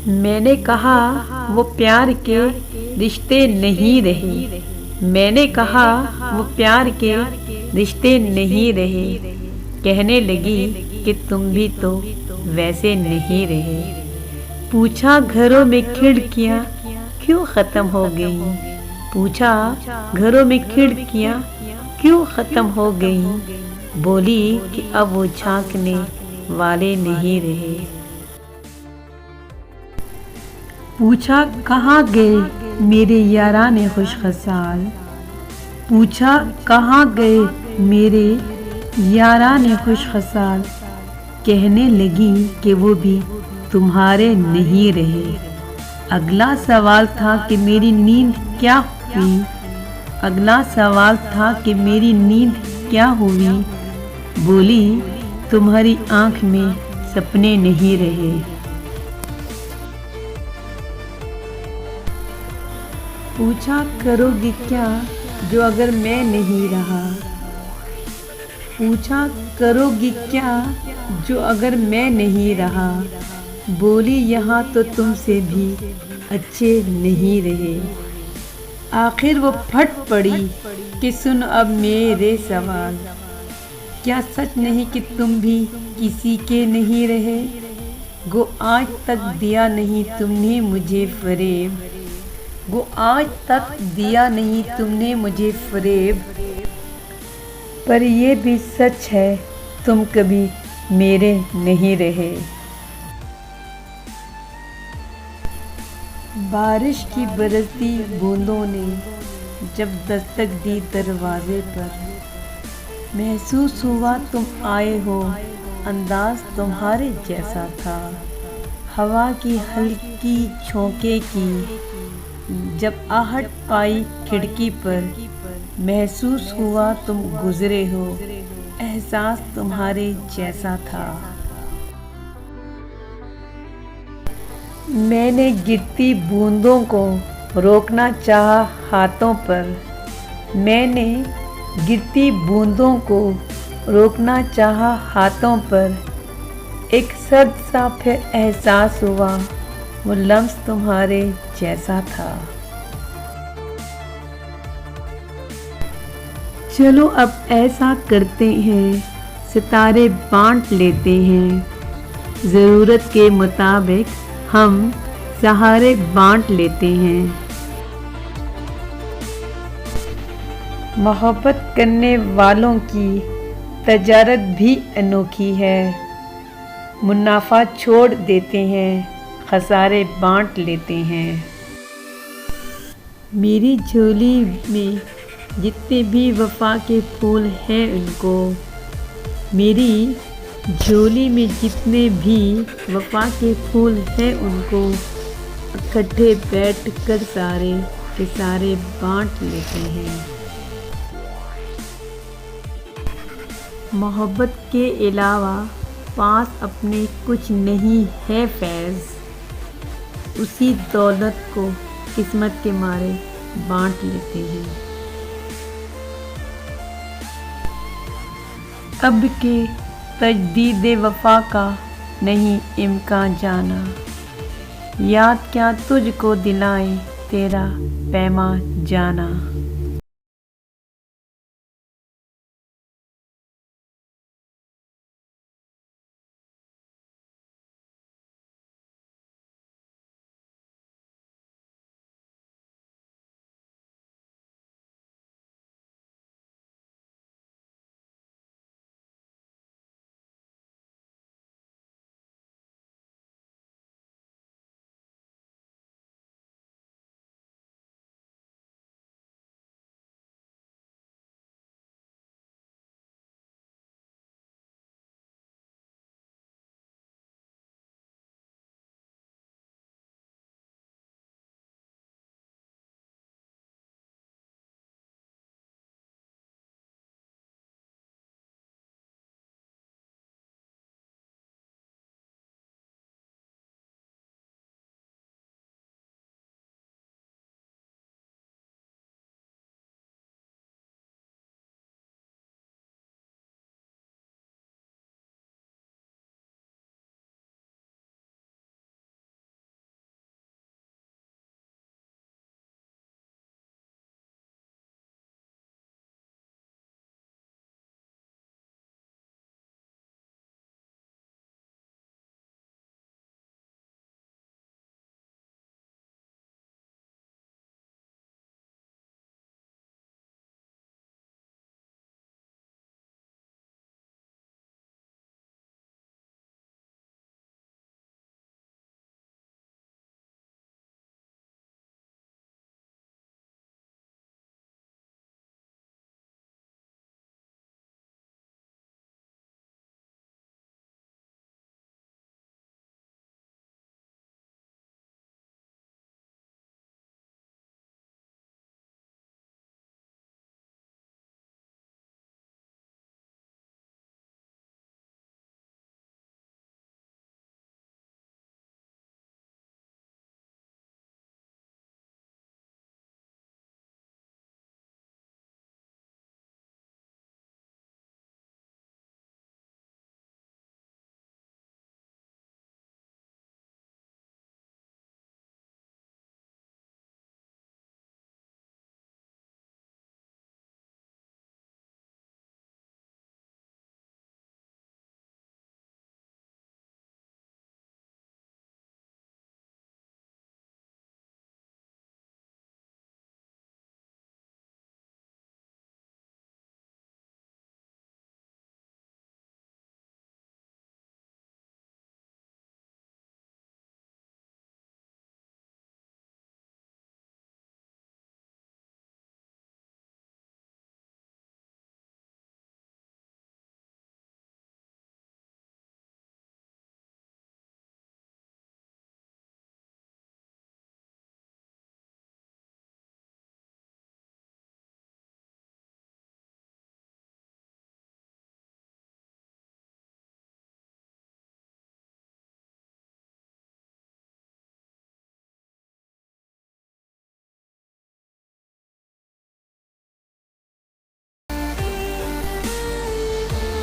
मैंने कहा वो प्यार के रिश्ते नहीं रहे। मैंने कहा वो प्यार के रिश्ते नहीं रहे। कहने लगी कि तुम भी तो वैसे नहीं रहे। पूछा घरों में खिड़कियाँ क्यों ख़त्म हो गई। पूछा घरों में खिड़कियाँ क्यों ख़त्म हो गई। बोली कि अब वो झांकने वाले नहीं रहे। पूछा कहाँ गए मेरे याराने खुशखसाल। पूछा कहाँ गए मेरे याराने खुशखसाल। कहने लगी कि वो भी तुम्हारे नहीं रहे। अगला सवाल था कि मेरी नींद क्या हुई। अगला सवाल था कि मेरी नींद क्या हुई। बोली तुम्हारी आँख में सपने नहीं रहे। पूछा करोगी क्या जो अगर मैं नहीं रहा। पूछा करोगी क्या जो अगर मैं नहीं रहा। बोली यहाँ तो तुमसे भी अच्छे नहीं रहे। आखिर वो फट पड़ी कि सुन अब मेरे सवाल। क्या सच नहीं कि तुम भी किसी के नहीं रहे। गो आज तक दिया नहीं तुमने मुझे फरेब। वो आज तक दिया नहीं तुमने मुझे फरेब। पर ये भी सच है तुम कभी मेरे नहीं रहे। बारिश की बरसती बूंदों ने जब दस्तक दी दरवाजे पर। महसूस हुआ तुम आए हो, अंदाज तुम्हारे जैसा था। हवा की हल्की झोंके की जब आहट पाई खिड़की पर। महसूस हुआ तुम गुजरे हो, एहसास तुम्हारे जैसा था। मैंने गिरती बूंदों को रोकना चाहा हाथों पर। मैंने गिरती बूंदों को रोकना चाहा हाथों पर। एक सर्द सा फिर एहसास हुआ वो लम्स तुम्हारे जैसा था। चलो अब ऐसा करते हैं, सितारे बांट लेते हैं। ज़रूरत के मुताबिक हम सहारे बांट लेते हैं। मोहब्बत करने वालों की तजारत भी अनोखी है। मुनाफा छोड़ देते हैं, खसारे बांट लेते हैं। मेरी झोली में जितने भी वफा के फूल हैं उनको। मेरी झोली में जितने भी वफा के फूल हैं उनको इकट्ठे बैठ कर सारे के सारे बांट लेते हैं। मोहब्बत के अलावा पास अपने कुछ नहीं है फैज़। उसी दौलत को किस्मत के मारे बांट लेते हैं। अब के तजदीद वफा का नहीं इम्कान जाना। याद क्या तुझको दिलाए तेरा पैमा जाना।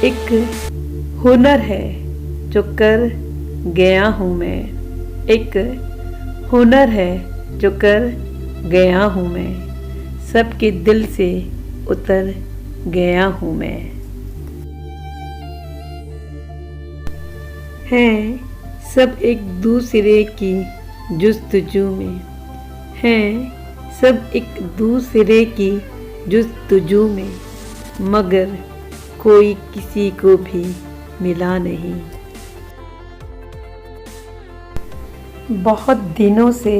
एक हुनर है जो कर गया हूँ मैं, एक हुनर है जो कर गया हूँ मैं, सबके दिल से उतर गया हूँ मैं। हैं सब एक दूसरे की जुस्तजू में, हैं सब एक दूसरे की जुस्तजू में, मगर कोई किसी को भी मिला नहीं। बहुत दिनों से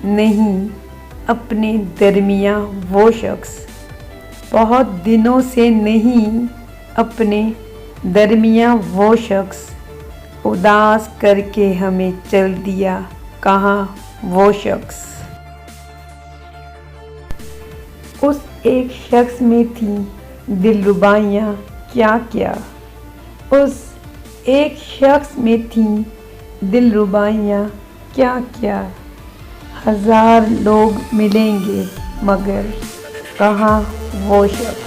नहीं अपने दरमियाँ वो शख्स, बहुत दिनों से नहीं अपने दरमियाँ वो शख्स, उदास करके हमें चल दिया कहाँ वो शख्स। उस एक शख्स में थी दिलरुबाइयाँ क्या क्या, उस एक शख्स में थी दिलरुबाइयाँ क्या क्या। 1000 लोग मिलेंगे मगर कहाँ वो शख्स।